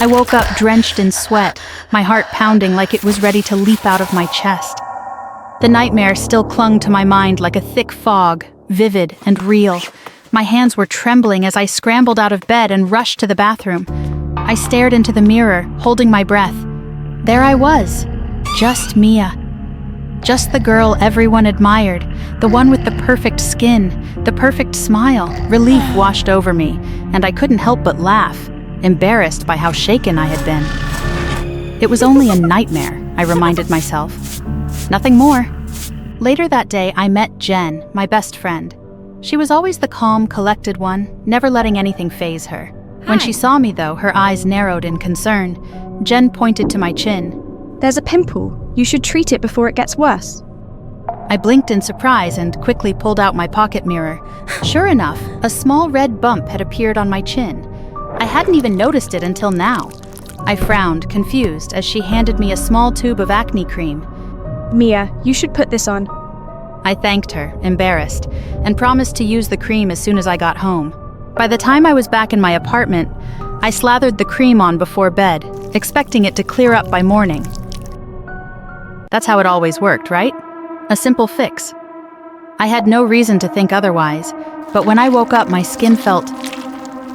I woke up drenched in sweat, my heart pounding like it was ready to leap out of my chest. The nightmare still clung to my mind like a thick fog, vivid and real. My hands were trembling as I scrambled out of bed and rushed to the bathroom. I stared into the mirror, holding my breath. There I was, just Mia. Just the girl everyone admired, the one with the perfect skin, the perfect smile. Relief washed over me, and I couldn't help but laugh, embarrassed by how shaken I had been. It was only a nightmare, I reminded myself. Nothing more. Later that day, I met Jen, my best friend. She was always the calm, collected one, never letting anything faze her. When she saw me, though, her eyes narrowed in concern. Jen pointed to my chin. There's a pimple. You should treat it before it gets worse. I blinked in surprise and quickly pulled out my pocket mirror. Sure enough, a small red bump had appeared on my chin. I hadn't even noticed it until now. I frowned, confused, as she handed me a small tube of acne cream. Mia, you should put this on. I thanked her, embarrassed, and promised to use the cream as soon as I got home. By the time I was back in my apartment, I slathered the cream on before bed, expecting it to clear up by morning. That's how it always worked, right? A simple fix. I had no reason to think otherwise, but when I woke up, my skin felt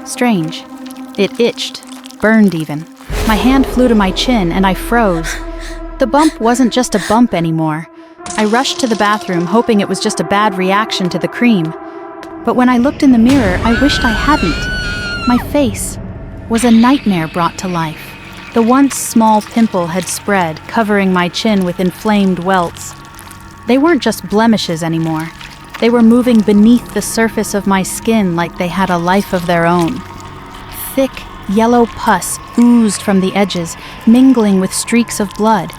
strange. It itched, burned even. My hand flew to my chin and I froze. The bump wasn't just a bump anymore. I rushed to the bathroom, hoping it was just a bad reaction to the cream. But when I looked in the mirror, I wished I hadn't. My face was a nightmare brought to life. The once small pimple had spread, covering my chin with inflamed welts. They weren't just blemishes anymore. They were moving beneath the surface of my skin like they had a life of their own. Thick, yellow pus oozed from the edges, mingling with streaks of blood.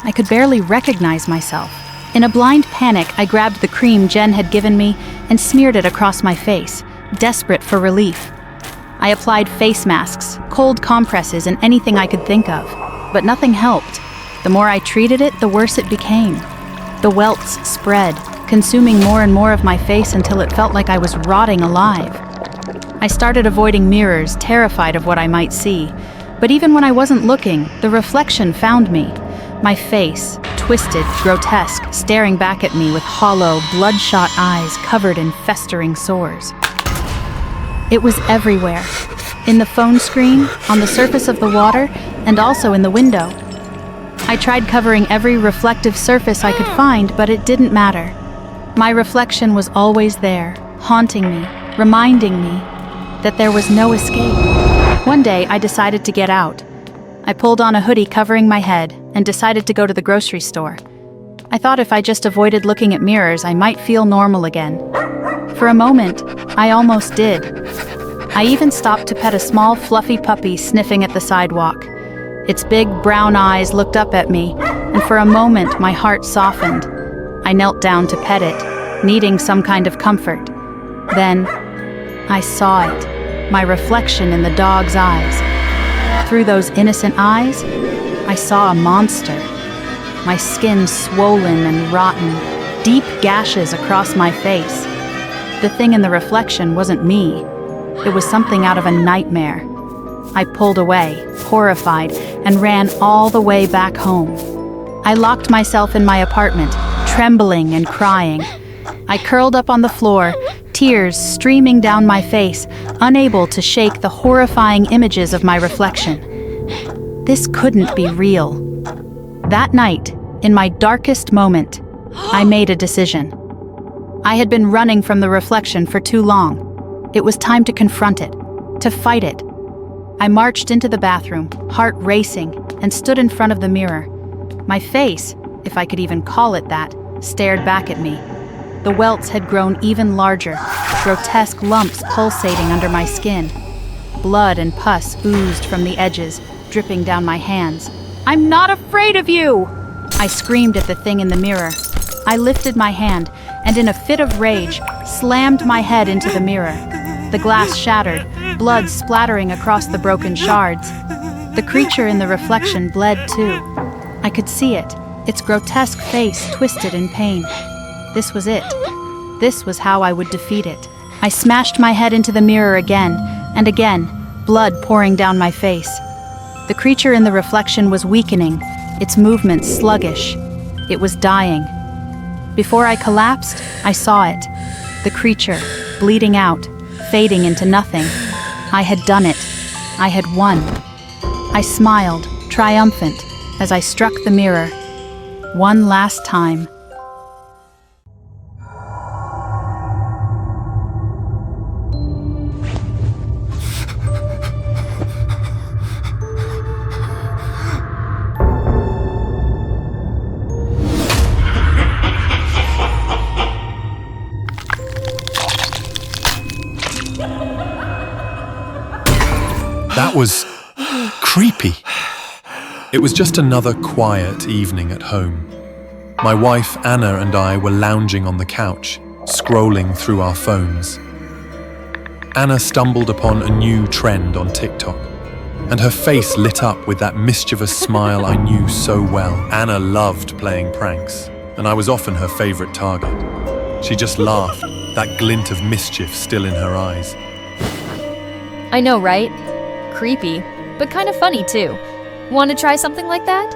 I could barely recognize myself. In a blind panic, I grabbed the cream Jen had given me and smeared it across my face, desperate for relief. I applied face masks, cold compresses, and anything I could think of, but nothing helped. The more I treated it, the worse it became. The welts spread, consuming more and more of my face until it felt like I was rotting alive. I started avoiding mirrors, terrified of what I might see. But even when I wasn't looking, the reflection found me. My face, twisted, grotesque, staring back at me with hollow, bloodshot eyes covered in festering sores. It was everywhere. In the phone screen, on the surface of the water, and also in the window. I tried covering every reflective surface I could find, but it didn't matter. My reflection was always there, haunting me, reminding me that there was no escape. One day, I decided to get out. I pulled on a hoodie covering my head and decided to go to the grocery store. I thought if I just avoided looking at mirrors, I might feel normal again. For a moment, I almost did. I even stopped to pet a small, fluffy puppy sniffing at the sidewalk. Its big, brown eyes looked up at me, and for a moment, my heart softened. I knelt down to pet it, needing some kind of comfort. Then, I saw it, my reflection in the dog's eyes. Through those innocent eyes, I saw a monster. My skin swollen and rotten, deep gashes across my face. The thing in the reflection wasn't me. It was something out of a nightmare. I pulled away, horrified, and ran all the way back home. I locked myself in my apartment, trembling and crying. I curled up on the floor, tears streaming down my face, unable to shake the horrifying images of my reflection. This couldn't be real. That night, in my darkest moment, I made a decision. I had been running from the reflection for too long. It was time to confront it, to fight it. I marched into the bathroom, heart racing, and stood in front of the mirror. My face, if I could even call it that, stared back at me. The welts had grown even larger, grotesque lumps pulsating under my skin. Blood and pus oozed from the edges, dripping down my hands. "I'm not afraid of you!" I screamed at the thing in the mirror. I lifted my hand, and in a fit of rage, slammed my head into the mirror. The glass shattered, blood splattering across the broken shards. The creature in the reflection bled too. I could see it, its grotesque face twisted in pain. This was it. This was how I would defeat it. I smashed my head into the mirror again and again, blood pouring down my face. The creature in the reflection was weakening, its movements sluggish. It was dying. Before I collapsed, I saw it. The creature, bleeding out, fading into nothing. I had done it. I had won. I smiled, triumphant, as I struck the mirror. One last time. That was creepy. It was just another quiet evening at home. My wife, Anna, and I were lounging on the couch, scrolling through our phones. Anna stumbled upon a new trend on TikTok, and her face lit up with that mischievous smile I knew so well. Anna loved playing pranks, and I was often her favorite target. She just laughed, that glint of mischief still in her eyes. I know, right? Creepy, but kind of funny too. Want to try something like that?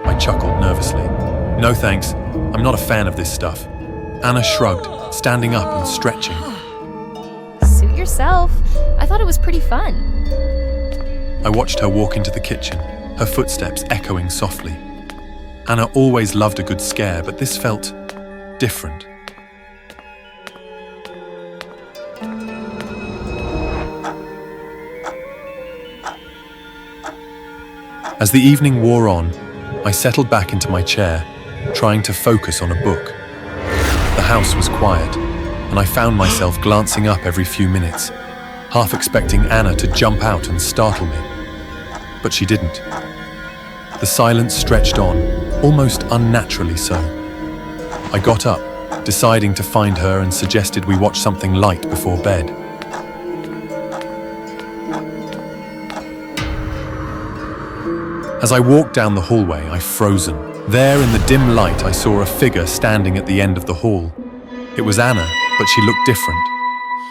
I chuckled nervously. No thanks, I'm not a fan of this stuff. Anna shrugged, standing up and stretching. Suit yourself. I thought it was pretty fun. I watched her walk into the kitchen, her footsteps echoing softly. Anna always loved a good scare, but this felt different. As the evening wore on, I settled back into my chair, trying to focus on a book. The house was quiet, and I found myself glancing up every few minutes, half expecting Anna to jump out and startle me. But she didn't. The silence stretched on, almost unnaturally so. I got up, deciding to find her, and suggested we watch something light before bed. As I walked down the hallway, I frozen. There in the dim light, I saw a figure standing at the end of the hall. It was Anna, but she looked different.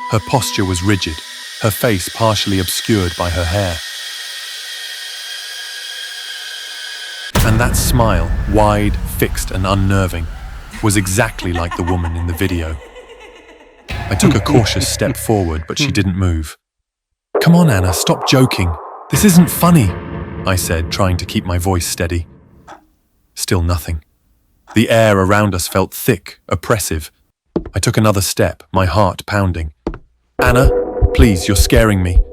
Her posture was rigid, her face partially obscured by her hair. And that smile, wide, fixed and unnerving, was exactly like the woman in the video. I took a cautious step forward, but she didn't move. "Come on, Anna, stop joking. This isn't funny," I said, trying to keep my voice steady. Still nothing. The air around us felt thick, oppressive. I took another step, my heart pounding. "Anna, please, you're scaring me."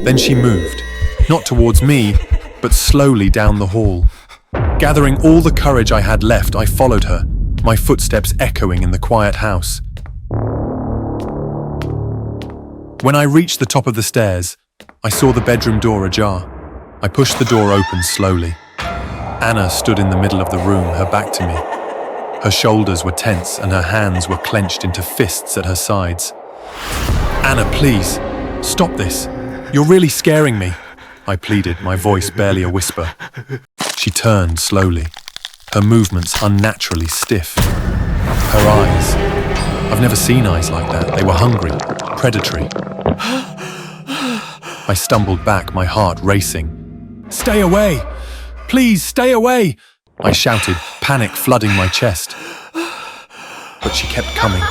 Then she moved, not towards me, but slowly down the hall. Gathering all the courage I had left, I followed her, my footsteps echoing in the quiet house. When I reached the top of the stairs, I saw the bedroom door ajar. I pushed the door open slowly. Anna stood in the middle of the room, her back to me. Her shoulders were tense and her hands were clenched into fists at her sides. "Anna, please, stop this. You're really scaring me," I pleaded, my voice barely a whisper. She turned slowly, her movements unnaturally stiff. Her eyes. I've never seen eyes like that. They were hungry, predatory. I stumbled back, my heart racing. "Stay away! Please, stay away!" I shouted, panic flooding my chest. But she kept coming,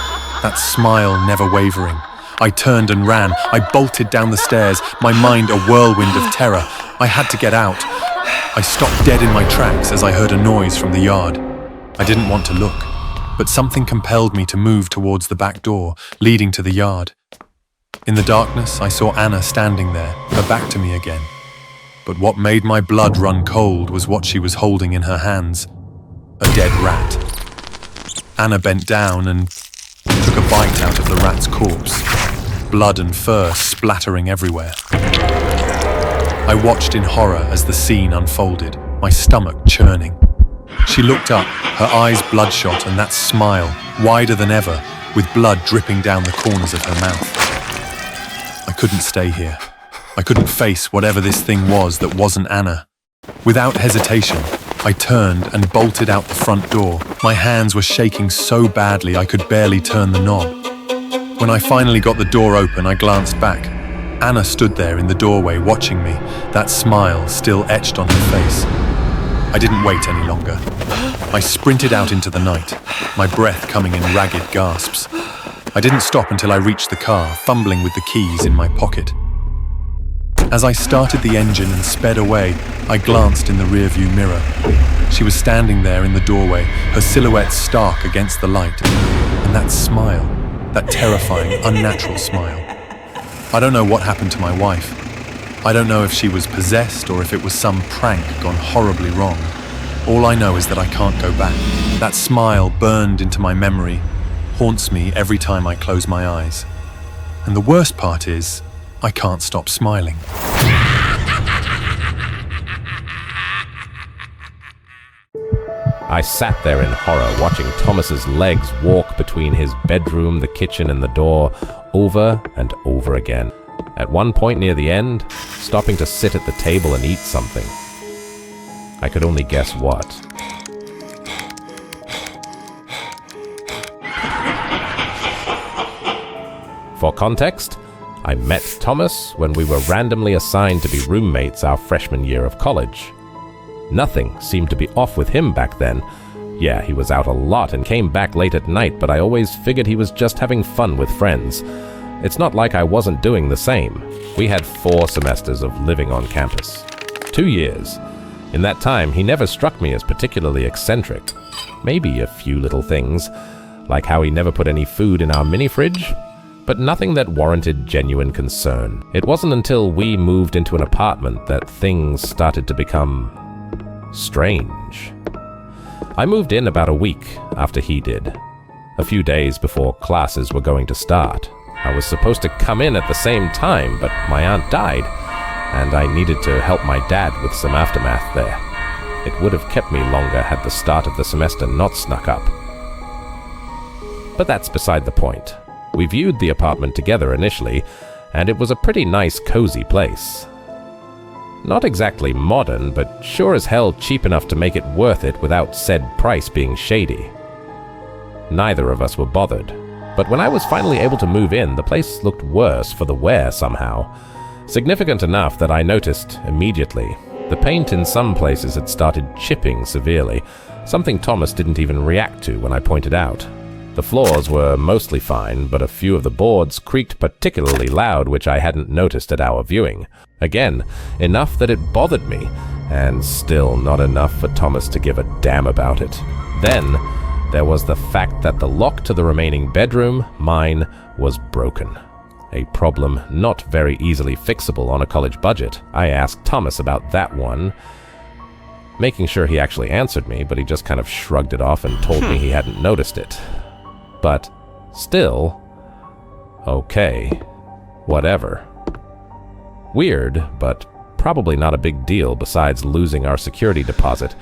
that smile never wavering. I turned and ran. I bolted down the stairs, my mind a whirlwind of terror. I had to get out. I stopped dead in my tracks as I heard a noise from the yard. I didn't want to look, but something compelled me to move towards the back door, leading to the yard. In the darkness, I saw Anna standing there, her back to me again. But what made my blood run cold was what she was holding in her hands. A dead rat. Anna bent down and took a bite out of the rat's corpse, blood and fur splattering everywhere. I watched in horror as the scene unfolded, my stomach churning. She looked up, her eyes bloodshot, and that smile, wider than ever, with blood dripping down the corners of her mouth. I couldn't stay here. I couldn't face whatever this thing was that wasn't Anna. Without hesitation, I turned and bolted out the front door. My hands were shaking so badly I could barely turn the knob. When I finally got the door open, I glanced back. Anna stood there in the doorway watching me, that smile still etched on her face. I didn't wait any longer. I sprinted out into the night, my breath coming in ragged gasps. I didn't stop until I reached the car, fumbling with the keys in my pocket. As I started the engine and sped away, I glanced in the rearview mirror. She was standing there in the doorway, her silhouette stark against the light. And that smile, that terrifying, unnatural smile. I don't know what happened to my wife. I don't know if she was possessed or if it was some prank gone horribly wrong. All I know is that I can't go back. That smile burned into my memory, haunts me every time I close my eyes. And the worst part is, I can't stop smiling. I sat there in horror, watching Thomas's legs walk between his bedroom, the kitchen, and the door, over and over again. At one point near the end, stopping to sit at the table and eat something. I could only guess what. For context, I met Thomas when we were randomly assigned to be roommates our freshman year of college. Nothing seemed to be off with him back then. Yeah, he was out a lot and came back late at night, but I always figured he was just having fun with friends. It's not like I wasn't doing the same. We had 4 semesters of living on campus. 2 years. In that time, he never struck me as particularly eccentric. Maybe a few little things, like how he never put any food in our mini-fridge, but nothing that warranted genuine concern. It wasn't until we moved into an apartment that things started to become strange. I moved in about a week after he did, a few days before classes were going to start. I was supposed to come in at the same time, but my aunt died, and I needed to help my dad with some aftermath there. It would have kept me longer had the start of the semester not snuck up. But that's beside the point. We viewed the apartment together initially, and it was a pretty nice, cozy place. Not exactly modern, but sure as hell cheap enough to make it worth it without said price being shady. Neither of us were bothered. But when I was finally able to move in, the place looked worse for the wear somehow. Significant enough that I noticed immediately. The paint in some places had started chipping severely, something Thomas didn't even react to when I pointed out. The floors were mostly fine, but a few of the boards creaked particularly loud, which I hadn't noticed at our viewing. Again, enough that it bothered me, and still not enough for Thomas to give a damn about it. Then, there was the fact that the lock to the remaining bedroom, mine, was broken. A problem not very easily fixable on a college budget. I asked Thomas about that one, making sure he actually answered me, but he just kind of shrugged it off and told me he hadn't noticed it. But still, okay, whatever. Weird, but probably not a big deal besides losing our security deposit.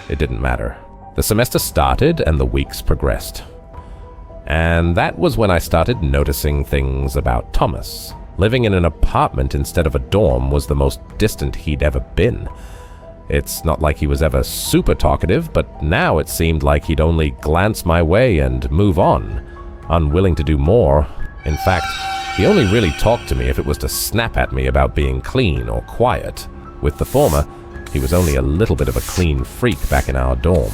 It didn't matter. The semester started and the weeks progressed. And that was when I started noticing things about Thomas. Living in an apartment instead of a dorm was the most distant he'd ever been. It's not like he was ever super talkative, but now it seemed like he'd only glance my way and move on, unwilling to do more. In fact, he only really talked to me if it was to snap at me about being clean or quiet. With the former, he was only a little bit of a clean freak back in our dorm.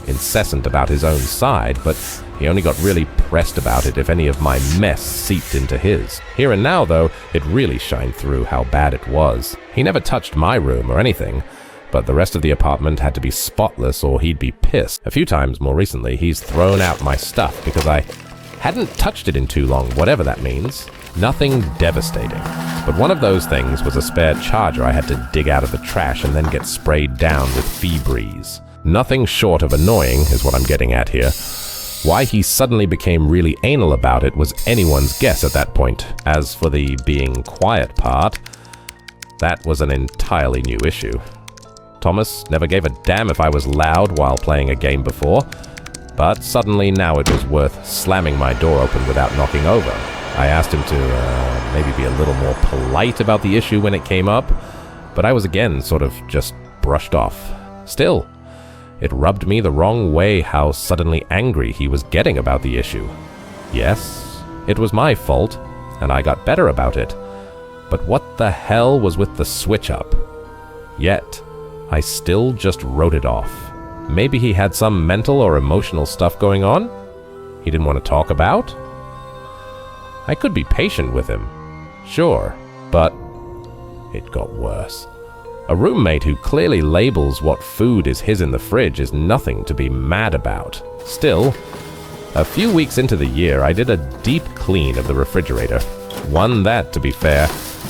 Incessant about his own side, but he only got really pressed about it if any of my mess seeped into his. Here and now, though, it really shined through how bad it was. He never touched my room or anything, but the rest of the apartment had to be spotless or he'd be pissed. A few times more recently, he's thrown out my stuff because I hadn't touched it in too long, whatever that means. Nothing devastating. But one of those things was a spare charger I had to dig out of the trash and then get sprayed down with Febreze. Nothing short of annoying is what I'm getting at here. Why he suddenly became really anal about it was anyone's guess at that point. As for the being quiet part, that was an entirely new issue. Thomas never gave a damn if I was loud while playing a game before, but suddenly now it was worth slamming my door open without knocking over. I asked him to maybe be a little more polite about the issue when it came up, but I was again sort of just brushed off. Still, it rubbed me the wrong way how suddenly angry he was getting about the issue. Yes, it was my fault, and I got better about it, But what the hell was with the switch up? Yet, I still just wrote it off. Maybe he had some mental or emotional stuff going on he didn't want to talk about? I could be patient with him, sure, but it got worse. A roommate who clearly labels what food is his in the fridge is nothing to be mad about. Still, a few weeks into the year, I did a deep clean of the refrigerator. One that, to be fair,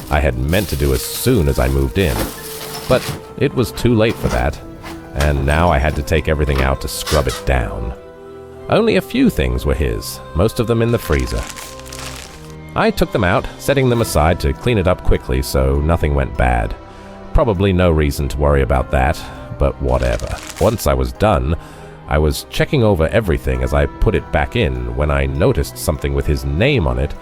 I had meant to do as soon as I moved in. But it was too late for that, and now I had to take everything out to scrub it down. Only a few things were his, most of them in the freezer. I took them out, setting them aside to clean it up quickly so nothing went bad. Probably no reason to worry about that, but whatever. Once I was done, I was checking over everything as I put it back in when I noticed something with his name on it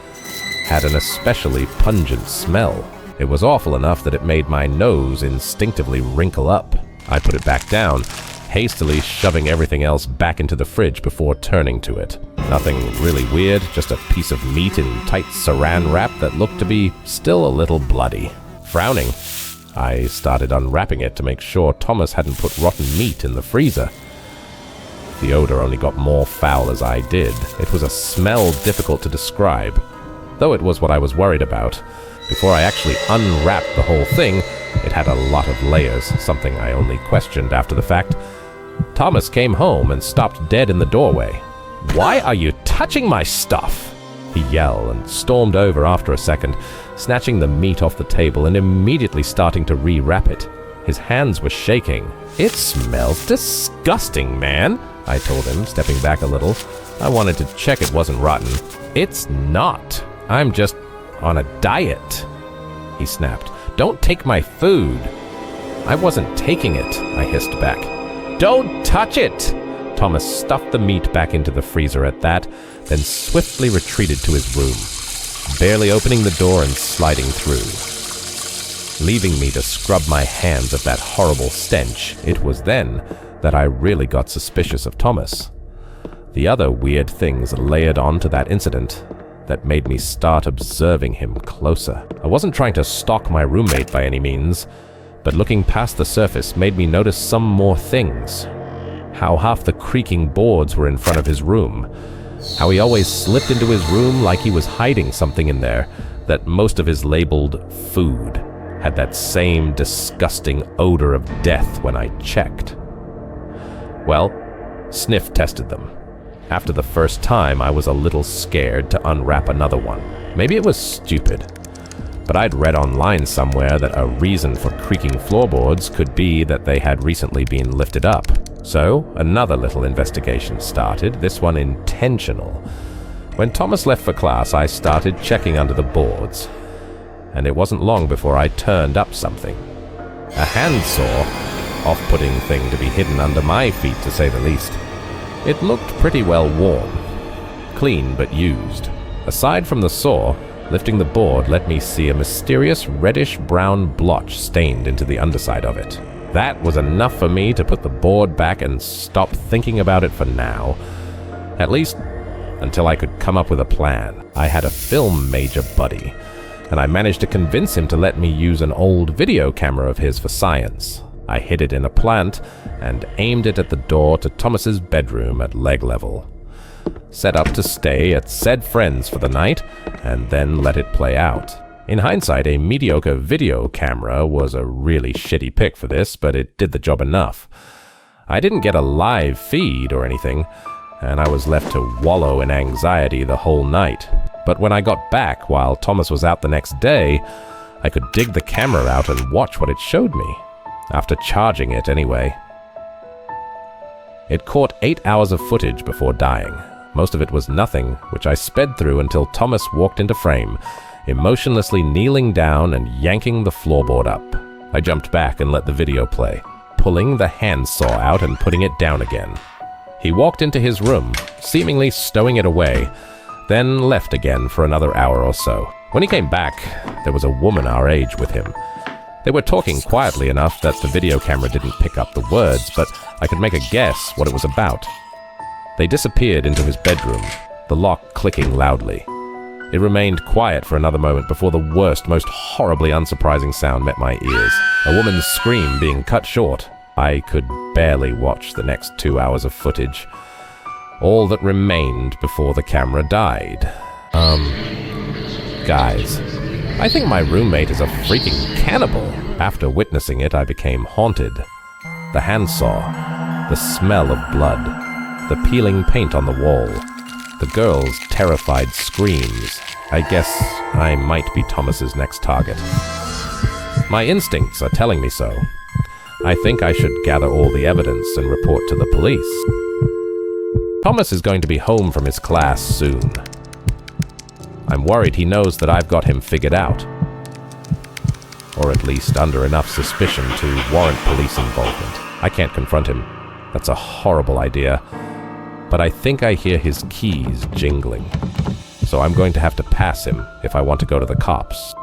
had an especially pungent smell. It was awful enough that it made my nose instinctively wrinkle up. I put it back down, hastily shoving everything else back into the fridge before turning to it. Nothing really weird, just a piece of meat in tight saran wrap that looked to be still a little bloody. Frowning, I started unwrapping it to make sure Thomas hadn't put rotten meat in the freezer. The odor only got more foul as I did. It was a smell difficult to describe, though it was what I was worried about. Before I actually unwrapped the whole thing, it had a lot of layers, something I only questioned after the fact. Thomas came home and stopped dead in the doorway. "Why are you touching my stuff?" he yelled and stormed over after a second, snatching the meat off the table and immediately starting to rewrap it. His hands were shaking. "It smells disgusting, man," I told him, stepping back a little. I wanted to check it wasn't rotten. "It's not. I'm just on a diet," he snapped. "Don't take my food." "I wasn't taking it," I hissed back. "Don't touch it!" Thomas stuffed the meat back into the freezer at that, then swiftly retreated to his room, barely opening the door and sliding through. Leaving me to scrub my hands of that horrible stench, it was then that I really got suspicious of Thomas. The other weird things layered onto that incident that made me start observing him closer. I wasn't trying to stalk my roommate by any means, but looking past the surface made me notice some more things. How half the creaking boards were in front of his room. How he always slipped into his room like he was hiding something in there, that most of his labeled food had that same disgusting odor of death when I checked. Well, sniff tested them. After the first time, I was a little scared to unwrap another one. Maybe it was stupid, but I'd read online somewhere that a reason for creaking floorboards could be that they had recently been lifted up. So, another little investigation started, this one intentional. When Thomas left for class, I started checking under the boards, and it wasn't long before I turned up something. A handsaw, off-putting thing to be hidden under my feet, to say the least. It looked pretty well worn, clean but used. Aside from the saw, lifting the board let me see a mysterious reddish-brown blotch stained into the underside of it. That was enough for me to put the board back and stop thinking about it for now. At least, until I could come up with a plan. I had a film major buddy, and I managed to convince him to let me use an old video camera of his for science. I hid it in a plant and aimed it at the door to Thomas's bedroom at leg level. Set up to stay at said friends for the night, and then let it play out. In hindsight, a mediocre video camera was a really shitty pick for this, but it did the job enough. I didn't get a live feed or anything, and I was left to wallow in anxiety the whole night. But when I got back while Thomas was out the next day, I could dig the camera out and watch what it showed me. After charging it anyway. It caught 8 hours of footage before dying. Most of it was nothing, which I sped through until Thomas walked into frame, emotionlessly kneeling down and yanking the floorboard up. I jumped back and let the video play, pulling the handsaw out and putting it down again. He walked into his room, seemingly stowing it away, then left again for another hour or so. When he came back, there was a woman our age with him. They were talking quietly enough that the video camera didn't pick up the words, but I could make a guess what it was about. They disappeared into his bedroom, the lock clicking loudly. It remained quiet for another moment before the worst, most horribly unsurprising sound met my ears. A woman's scream being cut short. I could barely watch the next 2 hours of footage. All that remained before the camera died. Guys, I think my roommate is a freaking cannibal. After witnessing it, I became haunted. The handsaw, the smell of blood, the peeling paint on the wall, the girl's terrified screams. I guess I might be Thomas's next target. My instincts are telling me so. I think I should gather all the evidence and report to the police. Thomas is going to be home from his class soon. I'm worried he knows that I've got him figured out. Or at least under enough suspicion to warrant police involvement. I can't confront him. That's a horrible idea. But I think I hear his keys jingling. So I'm going to have to pass him if I want to go to the cops.